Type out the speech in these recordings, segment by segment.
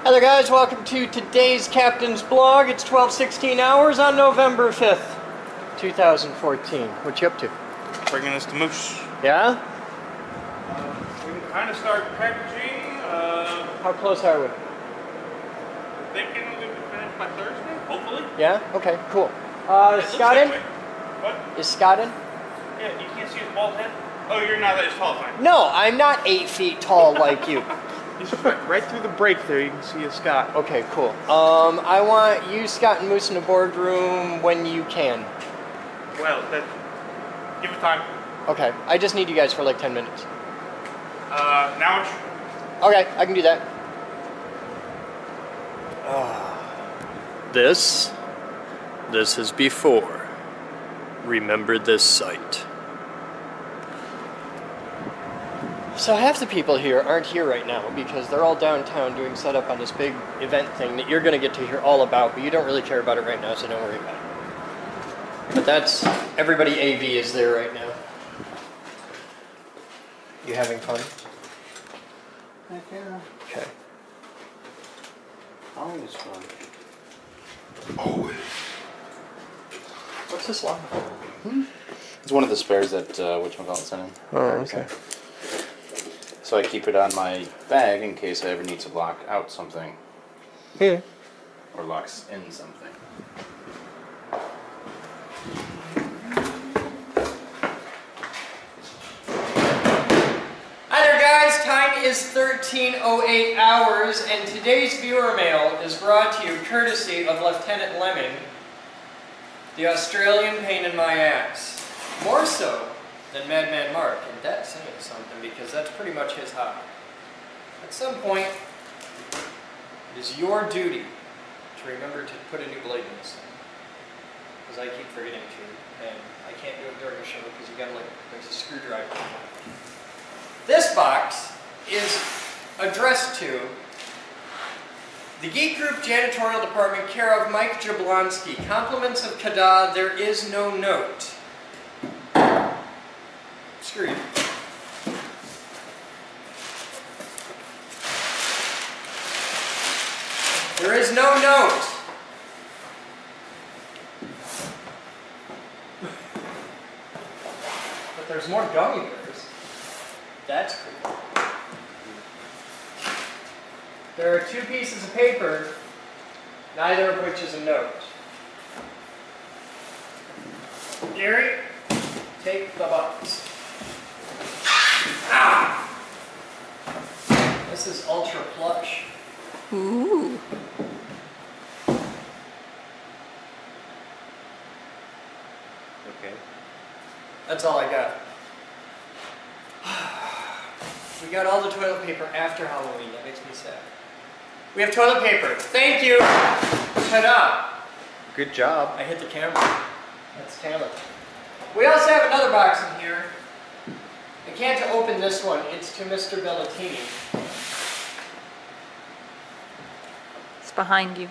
Hi there guys, welcome to today's Captain's Blog. It's 12:16 hours on November 5th, 2014. What you up to? Bringing us to Moose. Yeah? We can kind of start packaging. How close are we? Thinking we can finish by Thursday, hopefully. Yeah? Okay, cool. Is It Scott looks in? that way. What? Is Scott in? Yeah, you can't see his bald head? Oh, you're not that tall, fine. No, I'm not 8 feet tall like you. He's right through the break there, you can see his Scott. Okay, cool. I want you, Scott, and Moose in the boardroom when you can. Well, give it time. Okay, I just need you guys for like 10 minutes. Now Okay, I can do that. This is before. Remember this site. So half the people here aren't here right now because they're all downtown doing setup on this big event thing that you're going to get to hear all about, but you don't really care about it right now, so don't worry about it. But that's, everybody AV is there right now. You having fun? Heck yeah. Okay. Always fun. Always. What's this long? It's one of the spares that whatchamacallit sent in. Oh, okay. So I keep it on my bag in case I ever need to lock out something. Yeah. Or locks in something. Hi there guys, time is 13:08 hours and today's viewer mail is brought to you courtesy of Lieutenant Lemming, the Australian pain in my ass. More so than Madman Mark, and that's saying something because that's pretty much his hobby. At some point, it is your duty to remember to put a new blade in this thing. Because I keep forgetting to, and I can't do it during the show because you gotta there's a screwdriver. This box is addressed to the Geek Group Janitorial Department, care of Mike Jablonski. Compliments of Kada, there is no note. Screw you. There is no note. But there's more gummy bears. That's cool. There are 2 pieces of paper, neither of which is a note. Gary, take the box. Ah! This is ultra plush. Ooh. Okay. That's all I got. We got all the toilet paper after Halloween. That makes me sad. We have toilet paper. Thank you. Ta-da. Good job. I hit the camera. That's talent. We also have another box in here. I can't open this one. It's to Mr. Bellatini. It's behind you.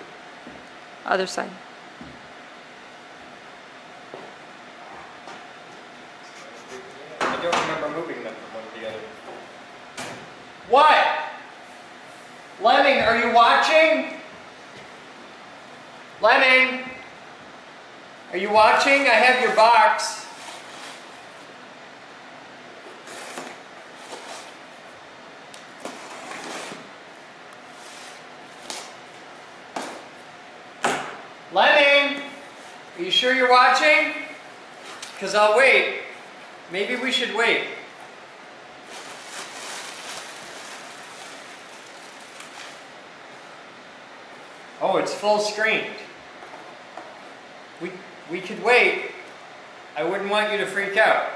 Other side. I don't remember moving them from one to the other. What? Lemming, are you watching? Lemming? Are you watching? I have your box. Lemming, are you sure you're watching? Because I'll wait. Maybe we should wait. Oh, it's full screened. We could wait. I wouldn't want you to freak out.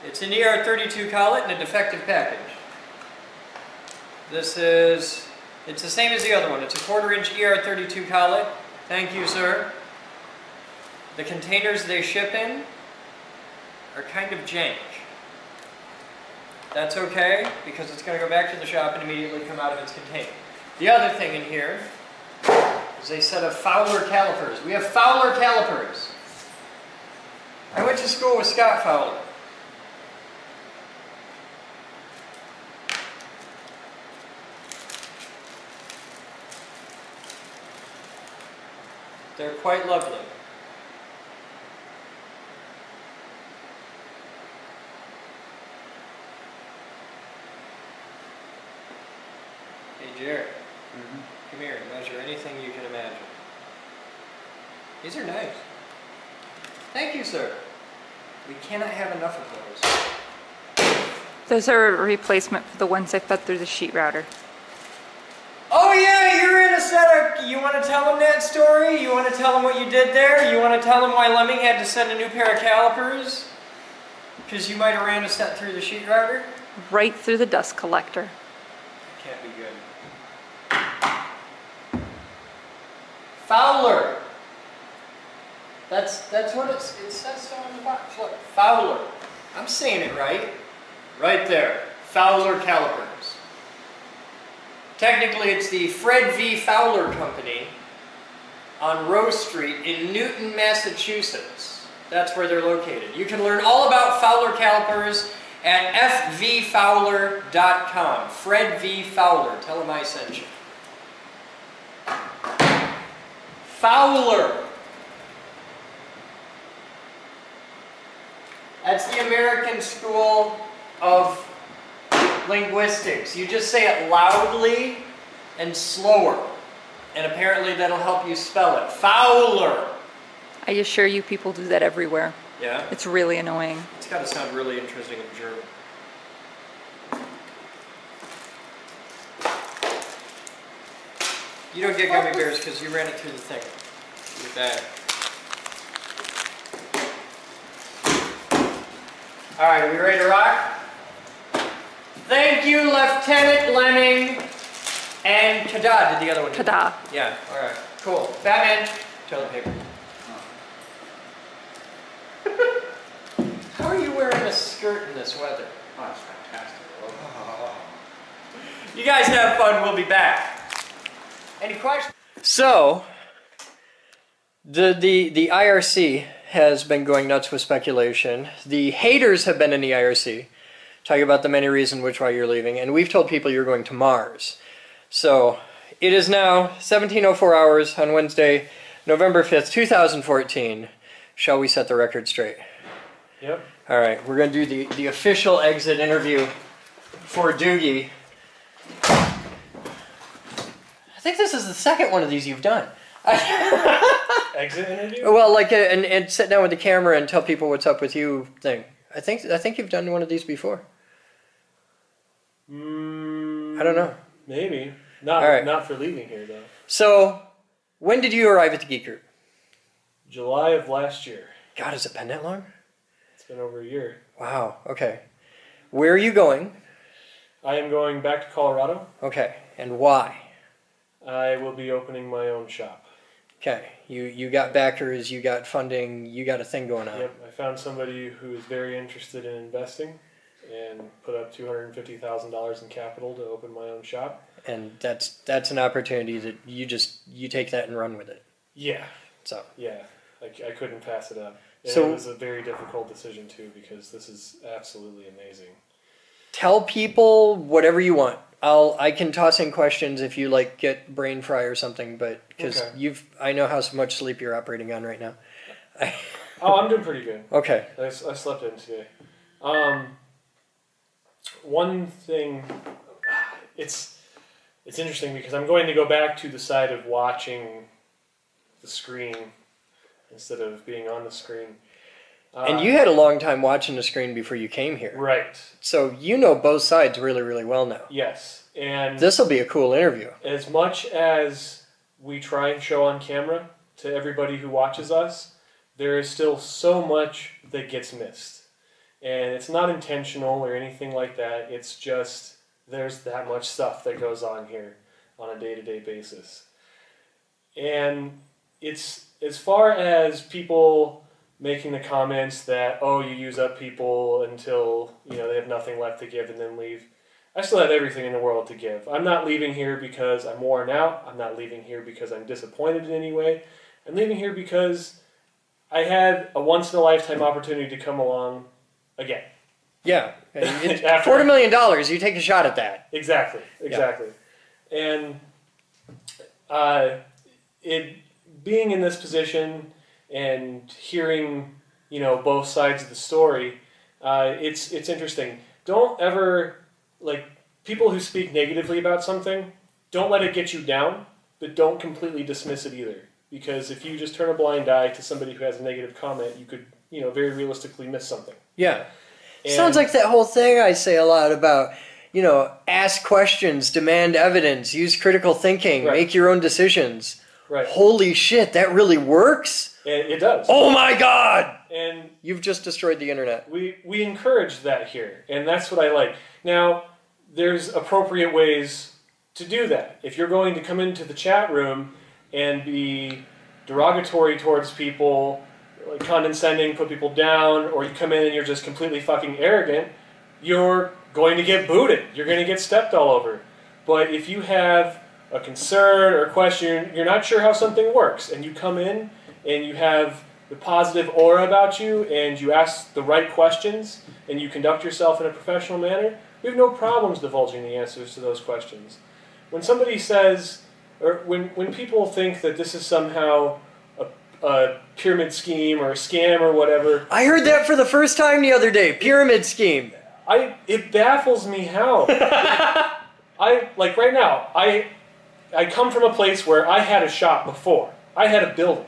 It's an ER32 collet and a defective package. It's the same as the other one. It's a 1/4 inch ER32 collet. Thank you, sir. The containers they ship in are kind of jank. That's okay, because it's going to go back to the shop and immediately come out of its container. The other thing in here is a set of Fowler calipers. We have Fowler calipers. I went to school with Scott Fowler. They're quite lovely. Hey Jared, come here and measure anything you can imagine. These are nice. Thank you, sir. We cannot have enough of those. Those are a replacement for the ones I fed through the sheet router. Oh yeah, you're in a setup. You want to tell them that story? You want to tell them what you did there? You want to tell them why Lemming had to send a new pair of calipers? Because you might have ran a set through the sheet router? Right through the dust collector. Can't be good. Fowler. That's what it says so on the box. Look, Fowler. I'm saying it right. Right there. Fowler calipers. Technically, it's the Fred V. Fowler Company on Rose Street in Newton, Massachusetts. That's where they're located. You can learn all about Fowler calipers at fvfowler.com. Fred V. Fowler. Tell him I sent you. Fowler. That's the American School of Linguistics. You just say it loudly and slower. And apparently that'll help you spell it. Fowler. I assure you people do that everywhere. Yeah? It's really annoying. It's got to sound really interesting in German. You don't get gummy bears because you ran it through the thing. Your bag. Alright, are we ready to rock? Thank you, Lieutenant Lemming. And Kada did the other one. Ta-da. Yeah, alright. Cool. Batman, toilet paper. How are you wearing a skirt in this weather? Oh, it's fantastic. You guys have fun, we'll be back. Any questions? So, the IRC has been going nuts with speculation. The haters have been in the IRC, talking about the many reasons which why you're leaving, and we've told people you're going to Mars. So, it is now 17:04 hours on Wednesday, November 5th, 2014. Shall we set the record straight? Yep. All right, we're going to do the official exit interview for Doogie. I think this is the second one of these you've done. Exit interview? Well, like and sit down with the camera and tell people what's up with you thing. I think you've done one of these before. I don't know. Maybe. Not, All right. Not for leaving here, though. So, when did you arrive at the Geek Group? July of last year. God, has it been that long? It's been over a year. Wow, okay. Where are you going? I am going back to Colorado. Okay, and why? I will be opening my own shop. Okay, you got backers, you got funding, you got a thing going on. Yep, I found somebody who is very interested in investing and put up $250,000 in capital to open my own shop. And that's an opportunity that you take that and run with it. Yeah. So. Yeah, I couldn't pass it up. And So it was a very difficult decision too because this is absolutely amazing. Tell people whatever you want. I can toss in questions if you like get brain fry or something, but because Okay. I know how much sleep you're operating on right now. Oh, I'm doing pretty good. Okay. I slept in today. One thing, it's interesting because I'm going to go back to the side of watching the screen instead of being on the screen. And you had a long time watching the screen before you came here. Right. So you know both sides really, really well now. Yes. And This will be a cool interview. as much as we try and show on camera to everybody who watches us, there is still so much that gets missed. And it's not intentional or anything like that. It's just there's that much stuff that goes on here on a day-to-day basis. And it's as far as people making the comments that, oh, you use up people until they have nothing left to give and then leave. I still have everything in the world to give. I'm not leaving here because I'm worn out. I'm not leaving here because I'm disappointed in any way. I'm leaving here because I had a once-in-a-lifetime opportunity to come along again. Yeah. After- $40 million, you take a shot at that. Exactly. And being in this position and hearing, both sides of the story, it's interesting. Don't ever, people who speak negatively about something, don't let it get you down, but don't completely dismiss it either. Because if you just turn a blind eye to somebody who has a negative comment, you could, very realistically miss something. Yeah. And sounds like that whole thing I say a lot about, ask questions, demand evidence, use critical thinking, Right. make your own decisions. Right. Holy shit, that really works? It does. Oh my god! And You've just destroyed the internet. we encourage that here, and that's what I like. Now, there's appropriate ways to do that. If you're going to come into the chat room and be derogatory towards people, like condescending, put people down, or you come in and you're just completely fucking arrogant, you're going to get booted. You're going to get stepped all over. But if you have a concern or a question, you're not sure how something works, and you come in and you have the positive aura about you, and you ask the right questions, and you conduct yourself in a professional manner, we have no problems divulging the answers to those questions. When somebody says, or when people think that this is somehow a pyramid scheme or a scam or whatever, I heard that for the first time the other day. Pyramid scheme. it baffles me how. Right now, I come from a place where I had a shop before. I had a building.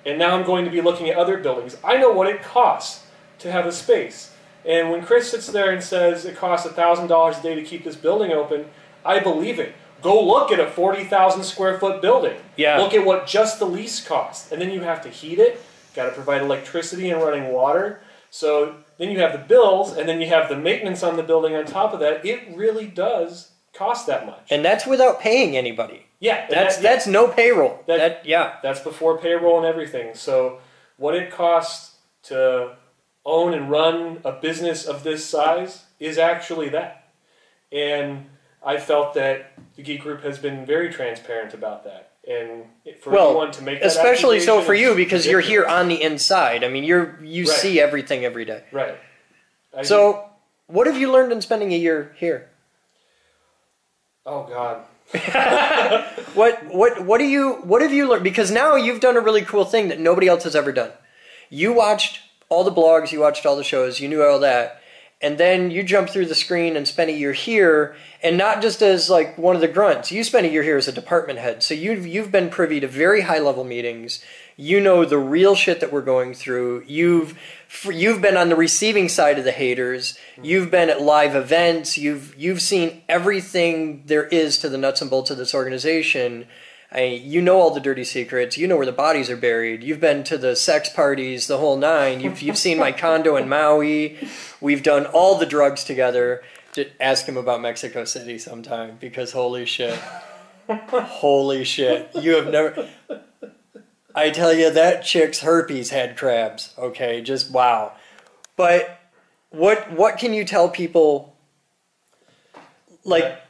And now I'm going to be looking at other buildings. I know what it costs to have a space. And when Chris sits there and says it costs $1,000 a day to keep this building open, I believe it. Go look at a 40,000 square foot building. Yeah. Look at what just the lease costs. And then you have to heat it. Got to provide electricity and running water. So then you have the bills, and then you have the maintenance on the building on top of that. It really does cost that much. And that's without paying anybody. Yeah. That's no payroll. Yeah. That's before payroll and everything. So what it costs to own and run a business of this size is actually that. And I felt that the Geek Group has been very transparent about that. And for anyone to make that especially so accusation, for you, it's because you're here ridiculous. on the inside. I mean, you Right. see everything every day. Right. So, what have you learned in spending a year here? Oh, God. What have you learned? Because now you've done a really cool thing that nobody else has ever done. You watched all the blogs, you watched all the shows, you knew all that, and then you jumped through the screen and spent a year here, and not just as like one of the grunts. You spent a year here as a department head, so you've been privy to very high level meetings. You know the real shit that we're going through. You've been on the receiving side of the haters. You've been at live events. You've seen everything there is to the nuts and bolts of this organization. You know all the dirty secrets. You know where the bodies are buried. You've been to the sex parties, the whole nine. You've seen my condo in Maui. We've done all the drugs together. Ask him about Mexico City sometime, because holy shit. Holy shit. You have never... I tell you, that chick's herpes had crabs. Okay, just wow. But what can you tell people, like,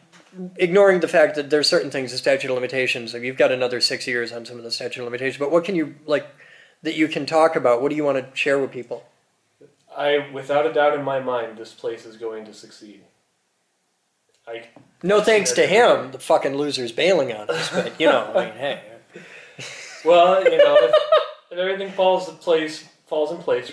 ignoring the fact that there's certain things, the statute of limitations, like you've got another 6 years on some of the statute of limitations, but what can you, like, that you can talk about? What do you want to share with people? Without a doubt in my mind, this place is going to succeed. No thanks to him, the fucking loser's bailing on us, but, I mean, hey. Well, if everything falls in place,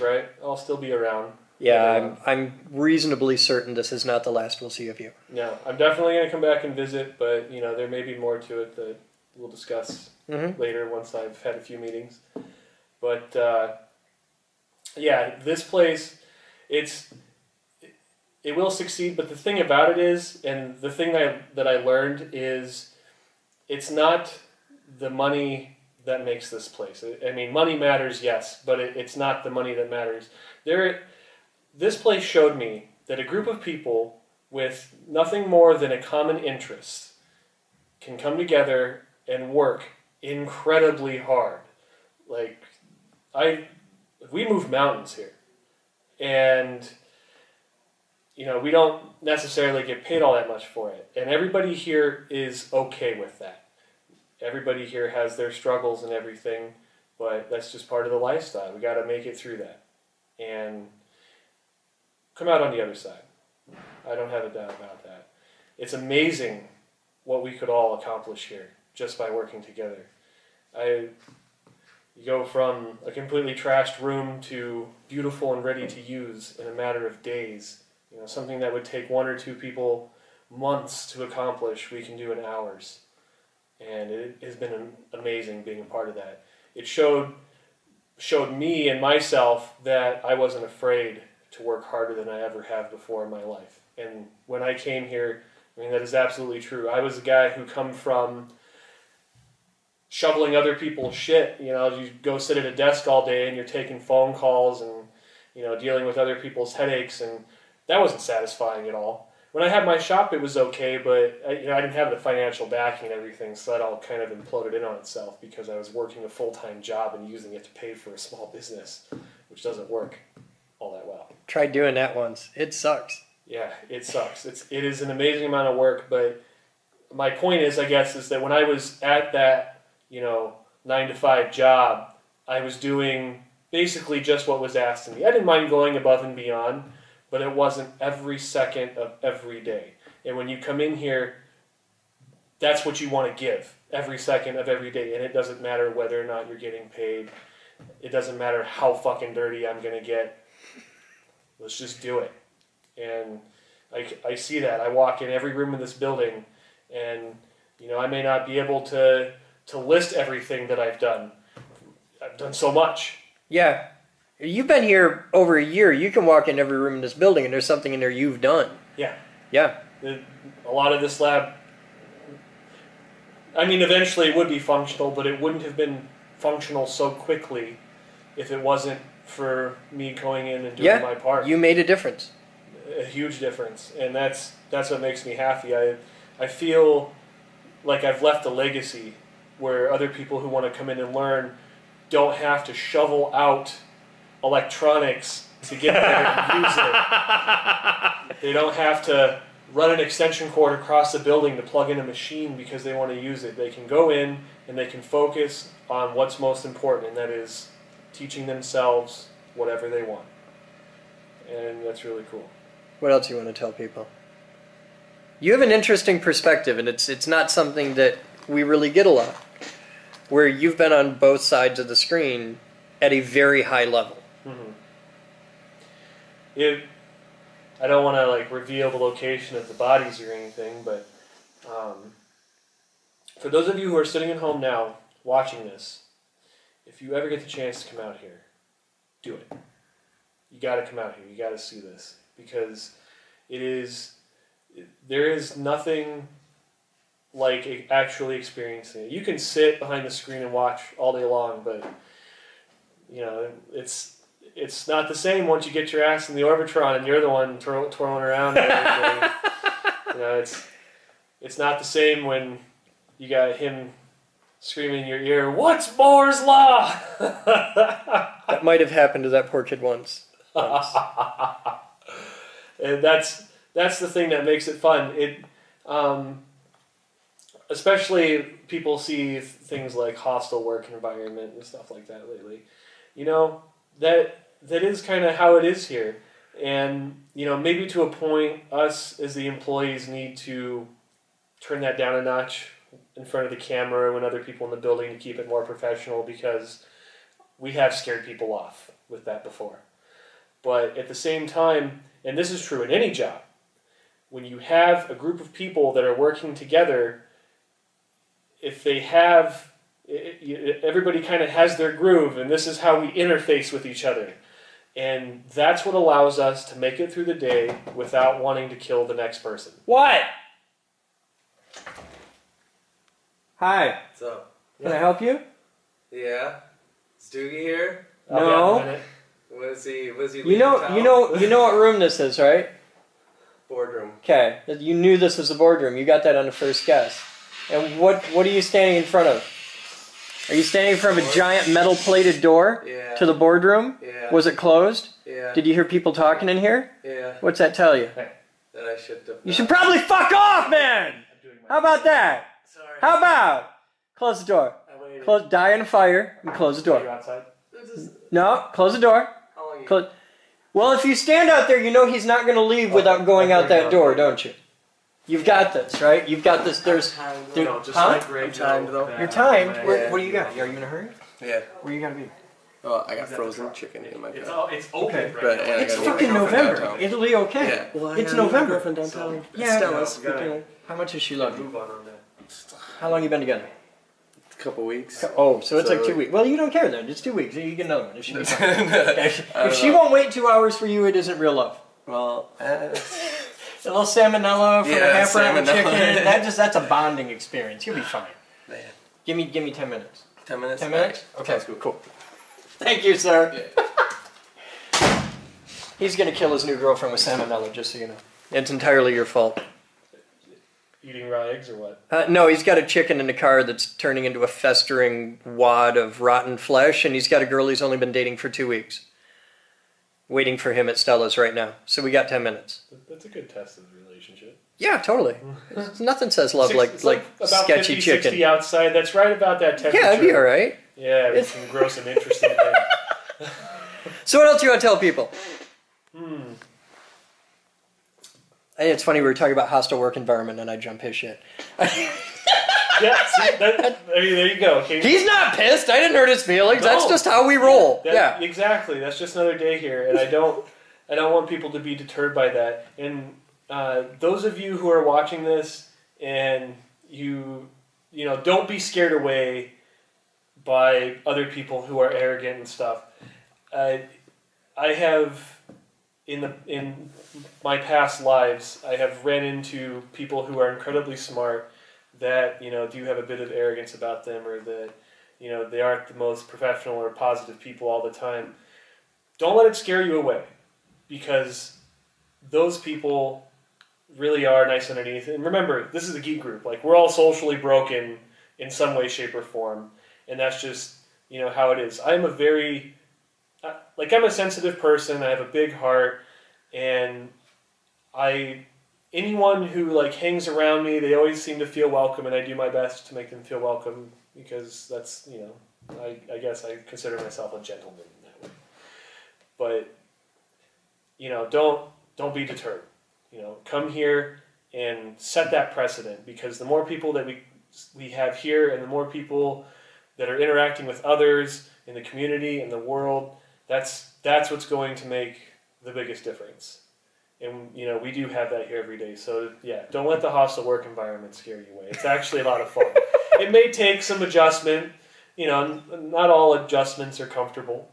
right? I'll still be around. Yeah, I'm reasonably certain this is not the last we'll see of you. No, I'm definitely going to come back and visit, but, there may be more to it that we'll discuss later once I've had a few meetings. But, this place, it will succeed, but the thing about it is, and the thing that I learned is, it's not the money that makes this place. I mean, money matters, yes, but it's not the money that matters. This place showed me that a group of people with nothing more than a common interest can come together and work incredibly hard. Like, we move mountains here, and we don't necessarily get paid all that much for it, and everybody here is okay with that. Everybody here has their struggles and everything, but that's just part of the lifestyle. We got to make it through that and come out on the other side. I don't have a doubt about that. It's amazing what we could all accomplish here just by working together. You go from a completely trashed room to beautiful and ready to use in a matter of days. You know, something that would take 1 or 2 people months to accomplish, we can do in hours. And it has been amazing being a part of that. It showed me and myself that I wasn't afraid to work harder than I ever have before in my life. And when I came here, I mean, that is absolutely true. I was a guy who come from shoveling other people's shit. You know, you go sit at a desk all day and you're taking phone calls and, you know, dealing with other people's headaches, and that wasn't satisfying at all. When I had my shop, it was okay, but I didn't have the financial backing and everything, so that all kind of imploded in on itself because I was working a full-time job and using it to pay for a small business, which doesn't work all that well. Tried doing that once. It sucks. Yeah, it sucks. It is an amazing amount of work, but my point is, I guess, is that when I was at that, 9-to-5 job, I was doing basically just what was asked of me. I didn't mind going above and beyond, but it wasn't every second of every day. And when you come in here, that's what you want to give every second of every day. And it doesn't matter whether or not you're getting paid. It doesn't matter how fucking dirty I'm going to get. Let's just do it. And I see that. I walk in every room in this building, and I may not be able to list everything that I've done. I've done so much. Yeah. You've been here over a year. You can walk in every room in this building and there's something in there you've done. Yeah. Yeah. A lot of this lab, eventually it would be functional, but it wouldn't have been functional so quickly if it wasn't for me going in and doing my part. You made a difference. A huge difference. And that's what makes me happy. I feel like I've left a legacy where other people who want to come in and learn don't have to shovel out electronics to get there and use it. They don't have to run an extension cord across the building to plug in a machine because they want to use it. They can go in and they can focus on what's most important, and that is teaching themselves whatever they want. And that's really cool. What else you want to tell people? You have an interesting perspective, and it's not something that we really get a lot, where you've been on both sides of the screen at a very high level. Mm-hmm. I don't want to reveal the location of the bodies or anything, but for those of you who are sitting at home now watching this, if you ever get the chance to come out here, do it. You got to come out here. You got to see this, because there is nothing like actually experiencing it. You can sit behind the screen and watch all day long, but it's not the same once you get your ass in the Orbitron and you're the one twirling around. It's not the same when you got him screaming in your ear, "What's Moore's Law?" That might have happened to that poor kid once. And that's the thing that makes it fun. Especially people see things like hostile work environment and stuff like that lately. That is kind of how it is here. And, maybe to a point, us as the employees need to turn that down a notch in front of the camera when other people in the building to keep it more professional, because we have scared people off with that before. But at the same time, and this is true in any job, when you have a group of people that are working together, if they have, everybody kind of has their groove, and this is how we interface with each other. And that's what allows us to make it through the day without wanting to kill the next person. What? Hi. What's up? Can I help you? Yeah. Is Doogie here? No. Was he You know what room this is, right? Boardroom. Okay. You knew this was the boardroom. You got that on the first guess. And what are you standing in front of? Are you standing in front of a giant metal plated door to the boardroom? Yeah. Was it closed? Yeah. Did you hear people talking in here? Yeah. What's that tell you? That I should have. You should probably fuck off, man! How about that? Sorry. How about? Close the door. Die in a fire and close the Are you door. outside? No, close the door. How long Close. Well, if you stand out there, you know he's not going to leave without going out that door, don't you? You've got this, right? You've got this. There's No, just huh? like Ray I'm timed, though. You're timed. Yeah. What do you got? Are you in a hurry? Yeah. Where you gotta be? Oh, I got frozen chicken in my car. It's open Okay. right But now. and I It's gotta meet my fucking girlfriend November. downtown. Italy, okay. Yeah. Well, I It's gotta meet my November. girlfriend downtown. Yeah. Stella's. we gotta- How much does she love you? Move on that. How long you been together? A couple weeks. Oh, so it's So, like 2 weeks. Well, you don't care then. It's 2 weeks. You get another one. It should be fine. I If she won't wait 2 hours for you, it isn't real love. Well, A little salmonella from a Yeah, half round salmonella. chicken. That's a bonding experience. You'll be fine. man. Give me 10 minutes. 10 minutes? 10 minutes? Okay, Sounds good. cool. Thank you, sir. Yeah. He's gonna kill his new girlfriend with salmonella, just so you know. It's entirely your fault. Eating raw eggs or what? No, he's got a chicken in the car that's turning into a festering wad of rotten flesh, and he's got a girl he's only been dating for 2 weeks. Waiting for him at Stella's right now. So we got 10 minutes. That's a good test of the relationship. Yeah, totally. Nothing says love like It's sketchy 50, chicken. 60 outside. That's right about that temperature. Yeah, it'd be all right. Yeah, we can grow some interesting things. So what else you want to tell people? I think it's funny, we were talking about hostile work environment and I jump his shit. Yeah, see, there you go. Okay. He's not pissed. I didn't hurt his feelings. No. That's just how we roll. Yeah. Exactly. That's just another day here, and I don't want people to be deterred by that. And those of you who are watching this, and you know, don't be scared away by other people who are arrogant and stuff. I have in my past lives, I have ran into people who are incredibly smart that, you know, do have a bit of arrogance about them, or that, you know, they aren't the most professional or positive people all the time. Don't let it scare you away, because those people really are nice underneath. And remember, this is a geek group. Like, we're all socially broken in some way, shape, or form, and that's just, you know, how it is. I'm a sensitive person. I have a big heart, and anyone who like hangs around me, they always seem to feel welcome, and I do my best to make them feel welcome, because that's, you know, I guess I consider myself a gentleman in that way. But, you know, don't be deterred. You know, come here and set that precedent, because the more people that we have here, and the more people that are interacting with others in the community, in the world, that's what's going to make the biggest difference. And, you know, we do have that here every day. So, yeah, don't let the hostile work environment scare you away. It's actually a lot of fun. It may take some adjustment. You know, not all adjustments are comfortable.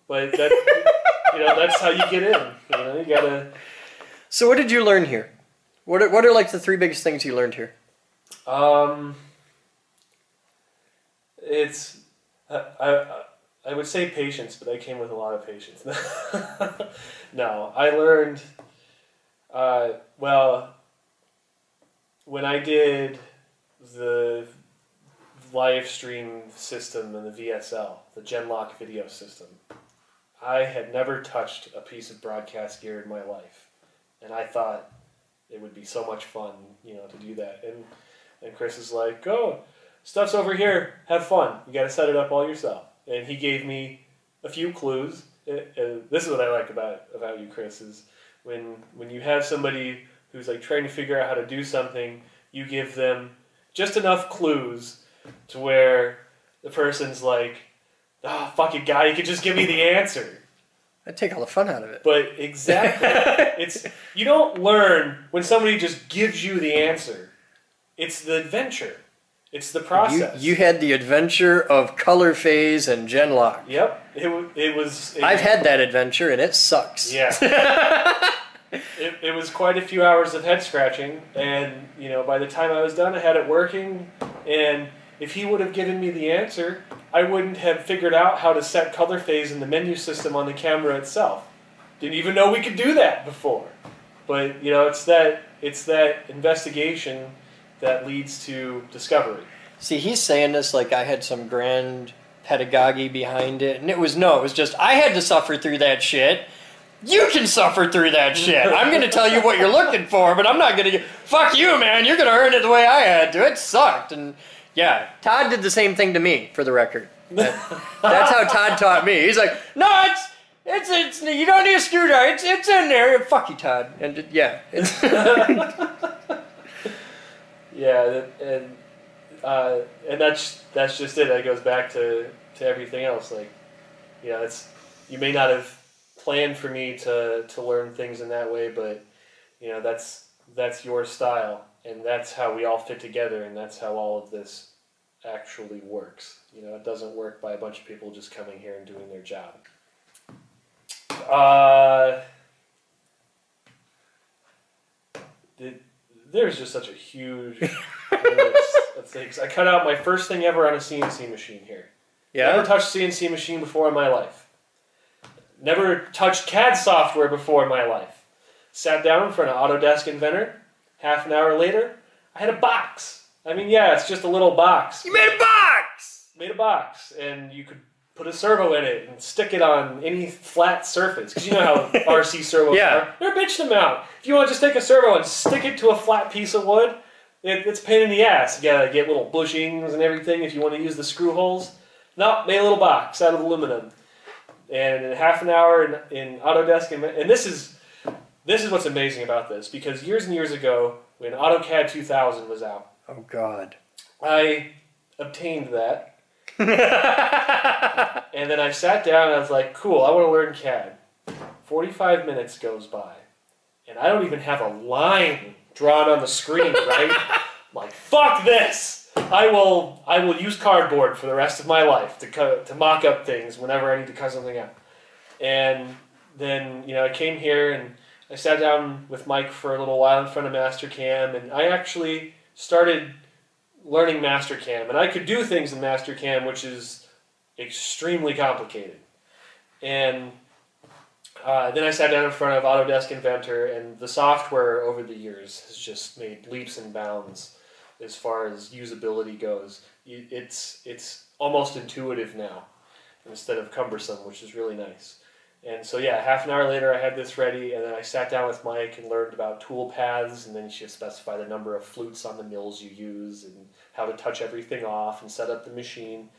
But, you know, that's how you get in. You know, you got to... So what did you learn here? What are like the 3 biggest things you learned here? It's... I would say patience, but I came with a lot of patience. No, I learned... well, when I did the live stream system and the VSL, the Genlock video system, I had never touched a piece of broadcast gear in my life, and I thought it would be so much fun, you know, to do that. And Chris is like, "Go, stuff's over here. Have fun. You got to set it up all yourself." And he gave me a few clues. This is what I like about you, Chris, is when you have somebody who's like trying to figure out how to do something, you give them just enough clues to where the person's like, "Oh, fuck it, guy, you could just give me the answer." I'd take all the fun out of it. But exactly, you don't learn when somebody just gives you the answer. It's the adventure. It's the process. You had the adventure of color phase and Genlock. Yep, it was. I've had that adventure and it sucks. Yeah. It was quite a few hours of head scratching, and you know, by the time I was done, I had it working. And if he would have given me the answer, I wouldn't have figured out how to set color phase in the menu system on the camera itself. Didn't even know we could do that before. But you know, it's that investigation that leads to discovery. See, he's saying this like I had some grand pedagogy behind it, and it was just I had to suffer through that shit. You can suffer through that shit. I'm going to tell you what you're looking for, but I'm not going to... Fuck you, man. You're going to earn it the way I had to. It sucked. And yeah, Todd did the same thing to me, for the record. That's how Todd taught me. He's like, "No, it's you don't need a screwdriver. It's in there." Fuck you, Todd. And yeah. Yeah, and that's just it. That goes back to to everything else. Like, it's you may not have planned for me to learn things in that way, but that's your style, and that's how we all fit together, and that's how all of this actually works. It doesn't work by a bunch of people just coming here and doing their job. There's just such a huge list of things. I cut out my first thing ever on a CNC machine here. Yeah? Never touched CNC machine before in my life. Never touched CAD software before in my life. Sat down in front of Autodesk Inventor. Half an hour later, I had a box. I mean, yeah, it's just a little box. You made a box! Made a box, and you could put a servo in it and stick it on any flat surface. Because you know how RC servos are. They're a bitch to mount. If you want to just take a servo and stick it to a flat piece of wood, it's a pain in the ass. You gotta get little bushings and everything if you want to use the screw holes. No, made a little box out of aluminum. And in half an hour in Autodesk, and this is what's amazing about this, because years and years ago, when AutoCAD 2000 was out, oh God, I obtained that. And then I sat down and I was like, cool, I want to learn CAD. 45 minutes goes by, and I don't even have a line drawn on the screen, right? I'm like, fuck this! I will use cardboard for the rest of my life to mock up things whenever I need to cut something out. And then, I came here and I sat down with Mike for a little while in front of Mastercam, and I actually started learning Mastercam. And I could do things in Mastercam which is extremely complicated. And then I sat down in front of Autodesk Inventor, and the software over the years has just made leaps and bounds as far as usability goes. It's almost intuitive now instead of cumbersome, which is really nice. And so yeah, half an hour later I had this ready, and then I sat down with Mike and learned about tool paths, and then you should specify the number of flutes on the mills you use and how to touch everything off and set up the machine.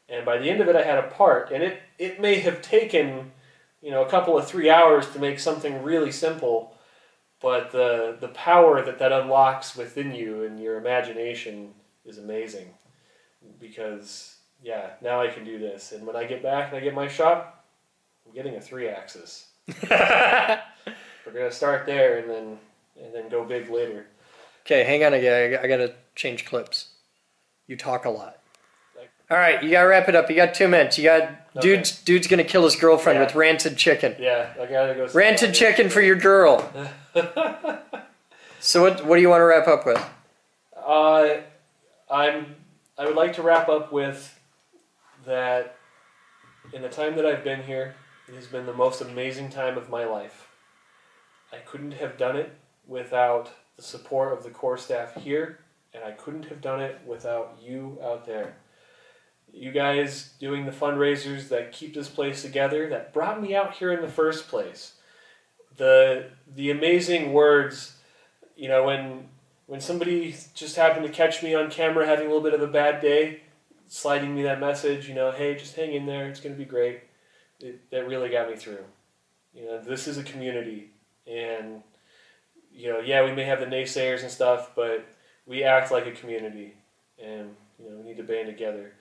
And by the end of it I had a part, and it may have taken a couple of 3 hours to make something really simple, but the power that unlocks within you and your imagination is amazing. Because yeah, now I can do this, and when I get back and I get my shop, I'm getting a 3-axis. We're gonna start there and then go big later. Okay, hang on again. I gotta change clips. You talk a lot. All right, you gotta wrap it up. You got 2 minutes. You got dude's gonna kill his girlfriend with rancid chicken. Yeah, I gotta go. Rancid chicken for your girl. So what do you want to wrap up with? I would like to wrap up with that. In the time that I've been here, it has been the most amazing time of my life. I couldn't have done it without the support of the core staff here, and I couldn't have done it without you out there. You guys doing the fundraisers that keep this place together, that brought me out here in the first place. The amazing words, when somebody just happened to catch me on camera having a little bit of a bad day, sliding me that message, hey, just hang in there, it's going to be great. That really got me through. This is a community, and yeah, we may have the naysayers and stuff, but we act like a community, and we need to band together.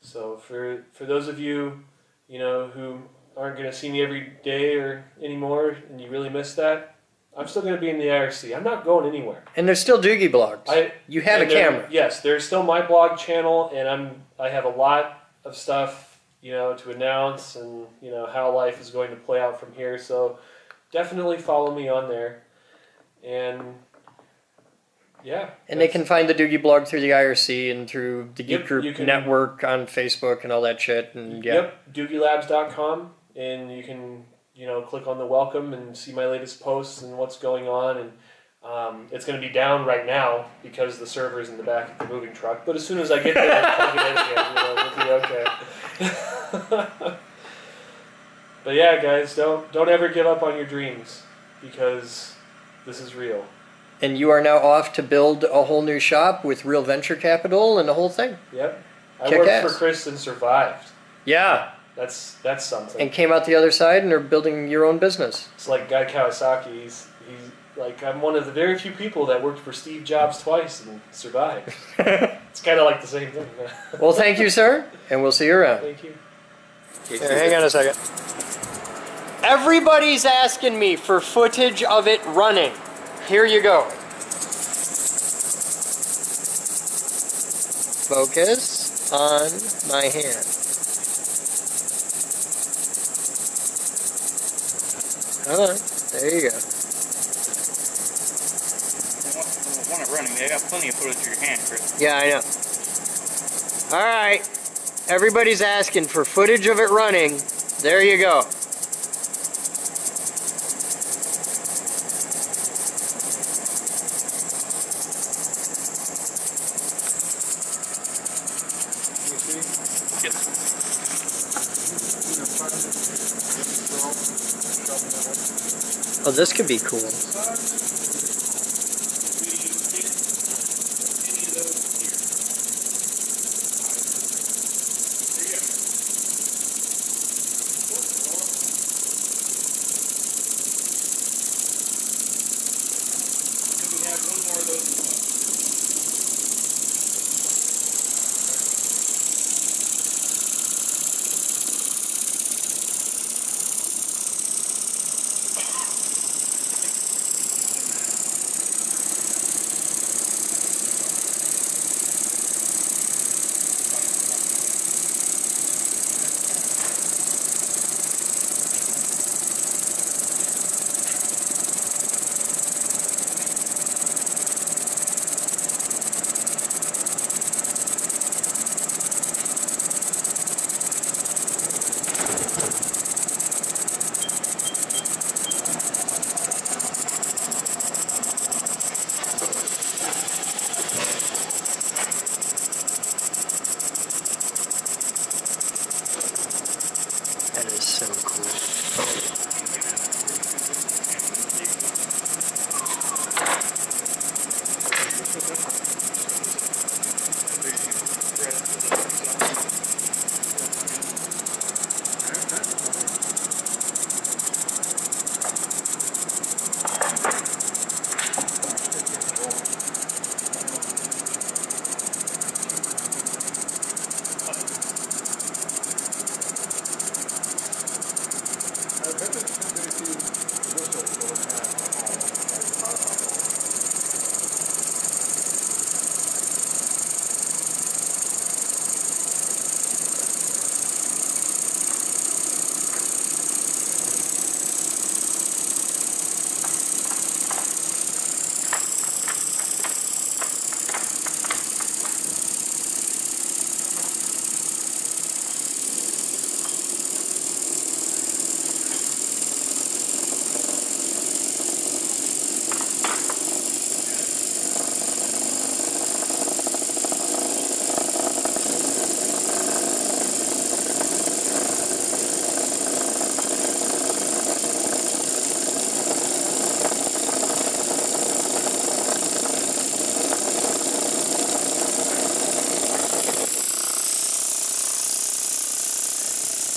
So for those of you, who aren't going to see me every day or anymore, and you really miss that, I'm still going to be in the IRC. I'm not going anywhere. And there's still Doogie blogs. You have a camera. Yes, there's still my blog channel, and I have a lot of stuff, to announce, and how life is going to play out from here. So definitely follow me on there, and yeah. And they can find the Doogie blog through the IRC and through the Geek Group network on Facebook and all that shit. And Yep, DoogieLabs.com, and you can click on the welcome and see my latest posts and what's going on. And it's going to be down right now because the server's in the back of the moving truck. But as soon as I get there, I'll get in again. It'll be okay. But yeah, guys, don't ever give up on your dreams, because this is real. And you are now off to build a whole new shop with real venture capital and the whole thing. Yep. I worked for Chris and survived. Yeah. That's something. And came out the other side and are building your own business. It's like Guy Kawasaki. He's like, I'm one of the very few people that worked for Steve Jobs twice and survived. It's kind of like the same thing. Well, thank you, sir, and we'll see you around. Thank you. Here, hang on a second. Everybody's asking me for footage of it running. Here you go. Focus on my hand. Come on. There you go. They want it running. They got plenty of footage of your hand, Chris. Yeah, I know. All right. Everybody's asking for footage of it running. There you go. Oh, this could be cool. That is so cool.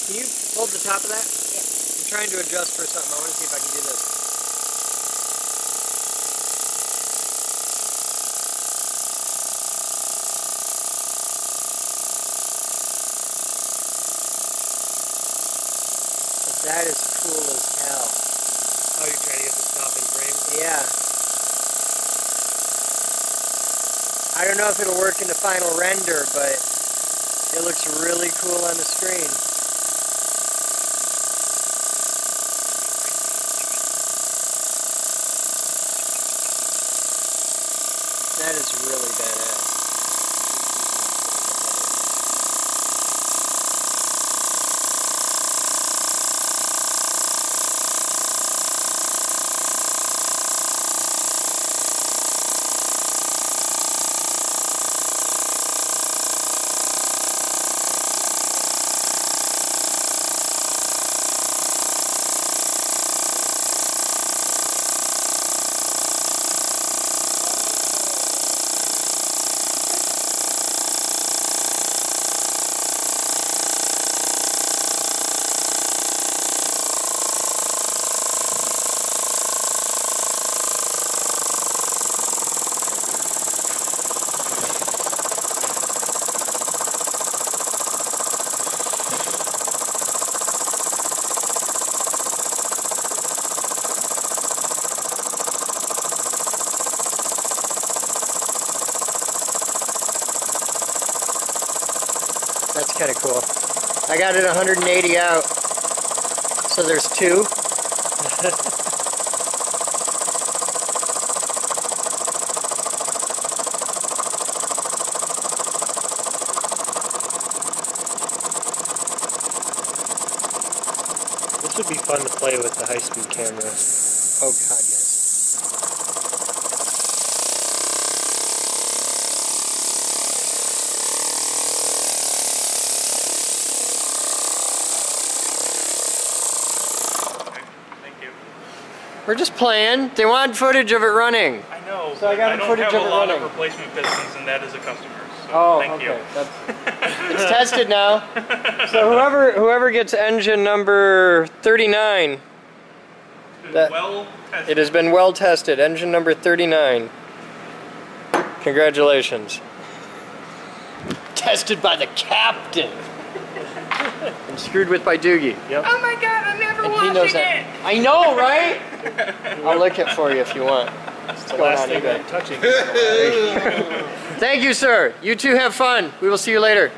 Can you hold the top of that? Yeah. I'm trying to adjust for something. I want to see if I can do this. But that is cool as hell. Oh, you're trying to get the stop in frame? Yeah. I don't know if it'll work in the final render, but it looks really cool on the screen. That is really badass. kind of cool. I got it 180 out. So there's 2. This would be fun to play with the high-speed camera. Oh god, yes. Thank you. We're just playing. They want footage of it running. I know. So I got don't footage have of a it lot running. of replacement pistons, and that is a customer. So Oh, thank okay. you. That's, it's tested now. So whoever gets engine number 39, that- Well tested. it has been well tested. Engine number 39. Congratulations. Tested by the captain. And screwed with by Doogie. Yep. Oh my god, I'm never And he washing knows it! that. I know, right? I'll lick it for you if you want. It's the last thing eBay. I'm touching. Thank you, sir. You two have fun. We will see you later.